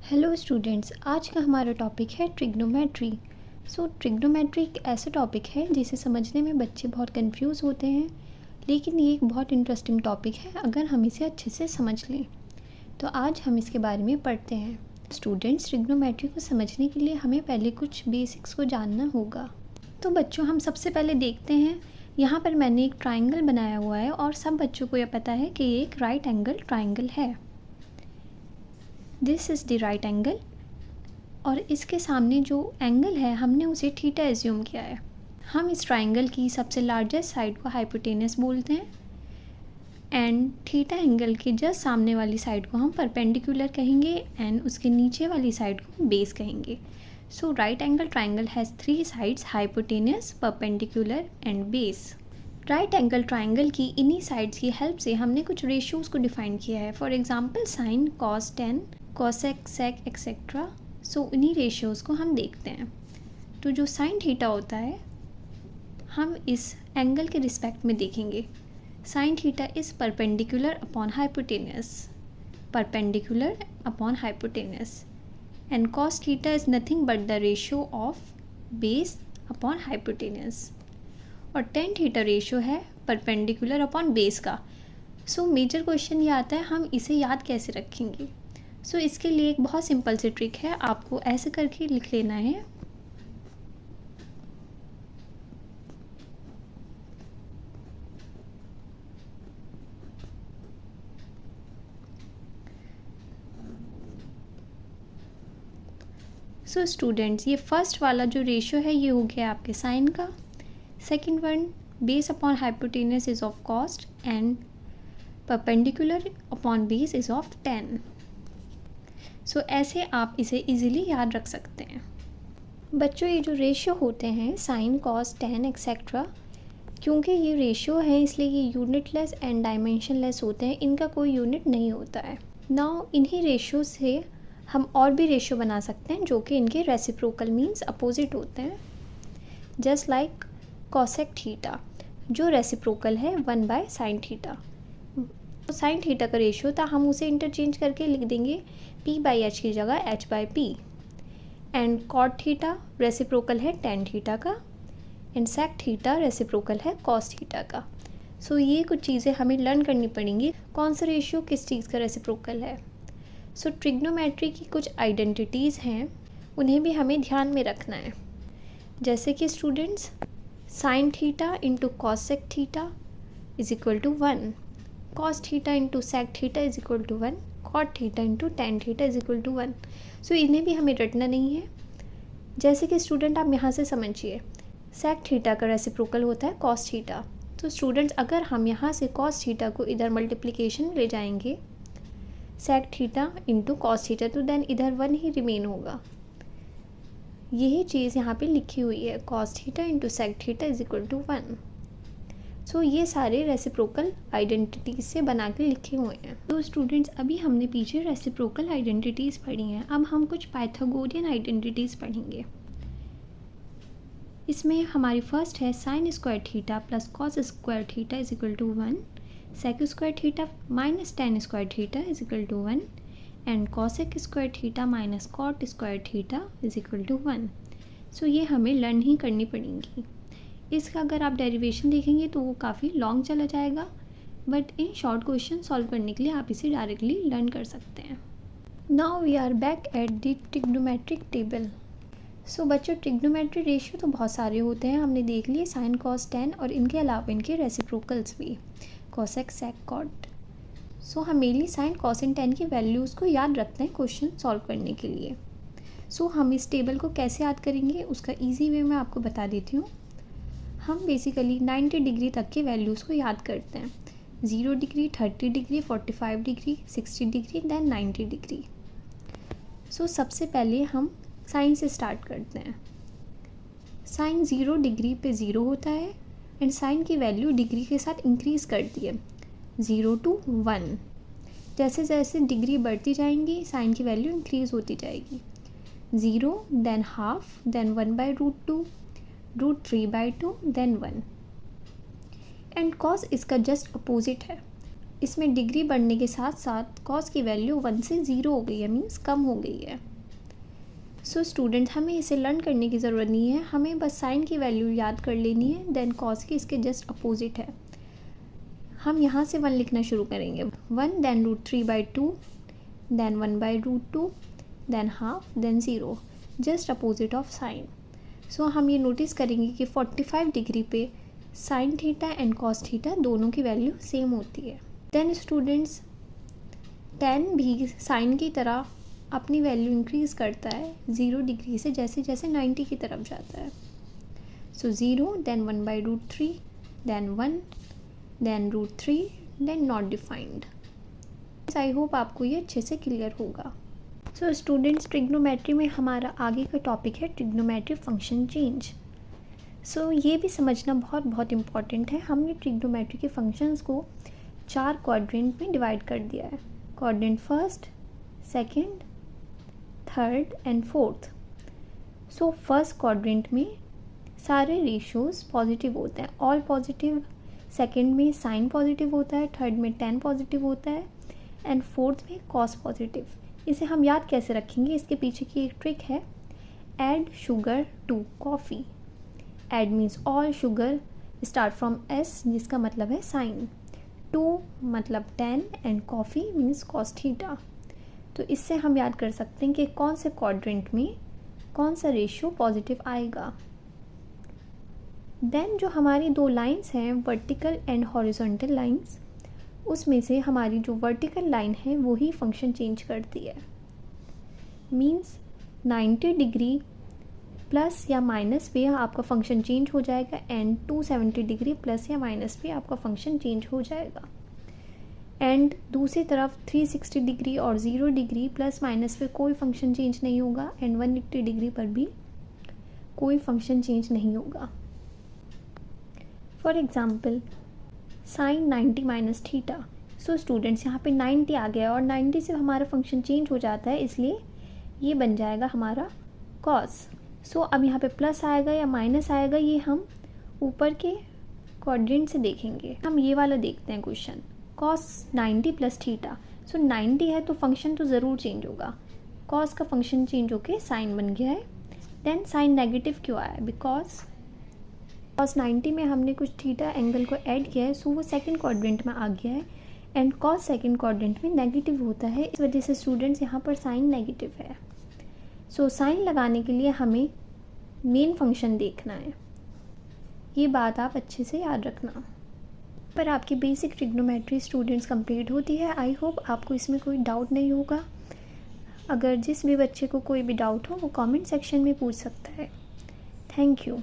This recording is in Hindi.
हेलो स्टूडेंट्स, आज का हमारा टॉपिक है ट्रिग्नोमेट्री। ट्रिग्नोमेट्री एक ऐसा टॉपिक है जिसे समझने में बच्चे बहुत कंफ्यूज होते हैं, लेकिन ये एक बहुत इंटरेस्टिंग टॉपिक है अगर हम इसे अच्छे से समझ लें। तो आज हम इसके बारे में पढ़ते हैं। स्टूडेंट्स, ट्रिग्नोमेट्री को समझने के लिए हमें पहले कुछ बेसिक्स को जानना होगा। तो बच्चों, हम सबसे पहले देखते हैं, यहाँ पर मैंने एक ट्राइंगल बनाया हुआ है और सब बच्चों को यह पता है कि ये एक राइट एंगल ट्राइंगल है। This is the right angle, और इसके सामने जो एंगल है हमने उसे थीटा एज्यूम किया है। हम इस ट्राइंगल की सबसे लार्जेस्ट साइड को हाइपोटेनस बोलते हैं एंड थीटा एंगल के जस्ट सामने वाली साइड को हम परपेंडिकुलर कहेंगे एंड उसके नीचे वाली साइड को बेस कहेंगे। So right angle triangle has 3 sides, hypotenuse, perpendicular and base. Right angle triangle की इन्हीं साइड्स की हेल्प से हमने कुछ रेशियोज़ को डिफाइन किया है। For example sine, cos, tan, cosec, sec etcetera. So इन्हीं रेशियोज़ को हम देखते हैं। तो जो साइन थीटा होता है हम इस एंगल के रिस्पेक्ट में देखेंगे। Sine theta is perpendicular upon hypotenuse, perpendicular upon hypotenuse, and cos theta is nothing but the ratio of base upon hypotenuse, और टेन थीटा रेशियो है परपेंडिकुलर अपॉन बेस का। सो मेजर क्वेश्चन ये आता है हम इसे याद कैसे रखेंगे। सो इसके लिए एक बहुत सिंपल सी ट्रिक है, आपको ऐसे करके लिख लेना है। सो स्टूडेंट्स, ये फर्स्ट वाला जो रेशियो है ये हो गया आपके साइन का। Second one, base upon hypotenuse is of cost and perpendicular upon base is of 10। सो ऐसे आप इसे इजीली याद रख सकते हैं। बच्चों, ये जो रेशियो होते हैं साइन, कॉस, टेन एक्सेट्रा, क्योंकि ये रेशियो है इसलिए ये यूनिटलेस एंड डायमेंशनलेस होते हैं, इनका कोई यूनिट नहीं होता है। नाउ इन्हीं रेशियो से हम और भी रेशियो बना सकते हैं जो कि इनके रेसिप्रोकल मीन्स अपोजिट होते हैं। जस्ट लाइक कॉसेक थीटा जो रेसिप्रोकल है 1/sin थीटा। साइन थीटा का रेशियो था, हम उसे इंटरचेंज करके लिख देंगे p/h की जगह h/p। And cot theta reciprocal है टेन थीटा का, एंड सेक थीटा रेसिप्रोकल है कॉस थीटा का। सो ये कुछ चीज़ें हमें लर्न करनी पड़ेंगी, कौन सा रेशियो किस चीज़ का रेसिप्रोकल है। सो ट्रिग्नोमेट्री की कुछ आइडेंटिटीज़ हैं, उन्हें भी हमें ध्यान में रखना है। जैसे कि students, sine theta into cosec theta is equal to 1, cos theta into sec theta is equal to 1, cot theta into tan theta is equal to 1। So इन्हें भी हमें रटना नहीं है। जैसे कि स्टूडेंट आप यहाँ से समझिए, सेक थीटा का रेसिप्रोकल होता है कॉस थीटा। तो स्टूडेंट्स, अगर हम यहाँ से कॉस थीटा को इधर मल्टीप्लिकेशन में ले जाएंगे sec theta into cos theta, तो देन इधर 1 ही रिमेन होगा। यही चीज़ यहाँ पे लिखी हुई है, cos theta into sec theta is equal to 1। So ये सारे रेसिप्रोकल आइडेंटिटीज से बना के लिखे हुए हैं। तो स्टूडेंट्स, अभी हमने पीछे रेसिप्रोकल आइडेंटिटीज़ पढ़ी हैं, अब हम कुछ पाइथागोरियन आइडेंटिटीज़ पढ़ेंगे। इसमें हमारी फर्स्ट है sine square theta plus cos square theta is equal to 1, sec square theta minus tan square theta is equal to 1, and cosec square theta minus cot square theta is equal to 1। So ये हमें लर्न ही करनी पड़ेंगी। इसका अगर आप डेरिवेशन देखेंगे तो वो काफ़ी लॉन्ग चला जाएगा, but in short question solve करने के लिए आप इसे डायरेक्टली लर्न कर सकते हैं। Now we are back at the trigonometric table. So बच्चों, ट्रिग्नोमेट्री रेशियो तो बहुत सारे होते हैं, हमने देख लिए साइन, कॉस, टेन, और इनके अलावा इनके रेसिप्रोकल्स भी, कॉसेक, सेक, कॉट। सो हम mainly sine, cos and tan की वैल्यूज़ को याद रखते हैं क्वेश्चन सॉल्व करने के लिए। सो हम इस टेबल को कैसे याद करेंगे उसका ईजी वे मैं आपको बता देती हूँ। हम बेसिकली 90 डिग्री तक के वैल्यूज़ को याद करते हैं, 0 degree, 30 degree, 45 degree, 60 degree, then 90 degree. So सबसे पहले हम साइन से स्टार्ट करते हैं। साइन 0 डिग्री पे 0 होता है एंड साइन की वैल्यू डिग्री के साथ इंक्रीज़ करती है 0 to 1। जैसे जैसे डिग्री बढ़ती जाएंगी साइन की वैल्यू इंक्रीज़ होती जाएगी, 0, then half, then 1/√2, √3/2, then 1। And cos इसका जस्ट अपोजिट है। इसमें डिग्री बढ़ने के साथ साथ कॉस की वैल्यू 1 से 0 हो गई है, मीन्स कम हो गई है। सो स्टूडेंट हमें इसे लर्न करने की ज़रूरत नहीं है, हमें बस साइन की वैल्यू याद कर लेनी है, देन कॉस की इसके जस्ट अपोजिट है। हम यहाँ से 1 लिखना शुरू करेंगे। 1 then √3/2 then 1/√2 then half then 0, just opposite of sine. So हम ये नोटिस करेंगे कि 45 डिग्री पे sine theta and cos theta दोनों की वैल्यू सेम होती है। देन स्टूडेंट्स tan भी साइन की तरह अपनी वैल्यू इंक्रीज़ करता है 0 डिग्री से जैसे जैसे 90 की तरफ जाता है। So 0 then 1/√3 then 1 then √3 then not defined. I hope आपको ये अच्छे से क्लियर होगा। सो स्टूडेंट्स ट्रिग्नोमेट्री में हमारा आगे का टॉपिक है ट्रिग्नोमेट्रिक फंक्शन चेंज। सो ये भी समझना बहुत बहुत इम्पॉर्टेंट है। हमने ट्रिग्नोमेट्री के फंक्शंस को 4 क्वाड्रेंट में डिवाइड कर दिया है, quadrant first, second, third and fourth. So first quadrant में सारे रेशियोज पॉजिटिव होते हैं, ऑल पॉजिटिव। सेकंड में साइन पॉजिटिव होता है, थर्ड में tan पॉजिटिव होता है एंड फोर्थ में कॉस पॉजिटिव। इसे हम याद कैसे रखेंगे, इसके पीछे की एक ट्रिक है, add sugar to coffee. Add means all sugar start from S जिसका मतलब है साइन, टू मतलब tan and coffee means cos theta. तो इससे हम याद कर सकते हैं कि कौन से क्वाड्रेंट में कौन सा रेशियो पॉजिटिव आएगा। देन जो हमारी 2 लाइंस हैं वर्टिकल एंड हॉरिजॉन्टल लाइंस, उसमें से हमारी जो वर्टिकल लाइन है वो ही फंक्शन चेंज करती है। मीन्स 90 डिग्री प्लस या माइनस पे आपका फंक्शन चेंज हो जाएगा एंड 270 डिग्री प्लस या माइनस पे आपका फंक्शन चेंज हो जाएगा। एंड दूसरी तरफ 360 डिग्री और 0 डिग्री प्लस माइनस पे कोई फंक्शन चेंज नहीं होगा एंड 180 डिग्री पर भी कोई फंक्शन चेंज नहीं होगा। For example sine 90 minus theta. So students यहाँ पे 90 आ गया और 90 से हमारा फंक्शन चेंज हो जाता है, इसलिए ये बन जाएगा हमारा कॉस। सो अब यहाँ पे प्लस आएगा या माइनस आएगा ये हम ऊपर के क्वाड्रेंट से देखेंगे। हम ये वाला देखते हैं क्वेश्चन, कॉस 90 प्लस थीटा। सो 90 है तो फंक्शन तो ज़रूर चेंज होगा, कॉस का फंक्शन चेंज होके साइन बन गया है। देन साइन नेगेटिव क्यों आया, बिकॉज कॉस 90 में हमने कुछ थीटा एंगल को ऐड किया है, सो वो सेकंड क्वाड्रेंट में आ गया है एंड कॉस सेकंड क्वाड्रेंट में नेगेटिव होता है, इस वजह से स्टूडेंट्स यहाँ पर साइन नेगेटिव है। सो साइन लगाने के लिए हमें मेन फंक्शन देखना है, ये बात आप अच्छे से याद रखना। पर आपकी बेसिक ट्रिग्नोमेट्री स्टूडेंट्स कंप्लीट होती है। आई होप आपको इसमें कोई डाउट नहीं होगा। अगर जिस भी बच्चे को कोई भी डाउट हो वो कमेंट सेक्शन में पूछ सकता है। Thank you.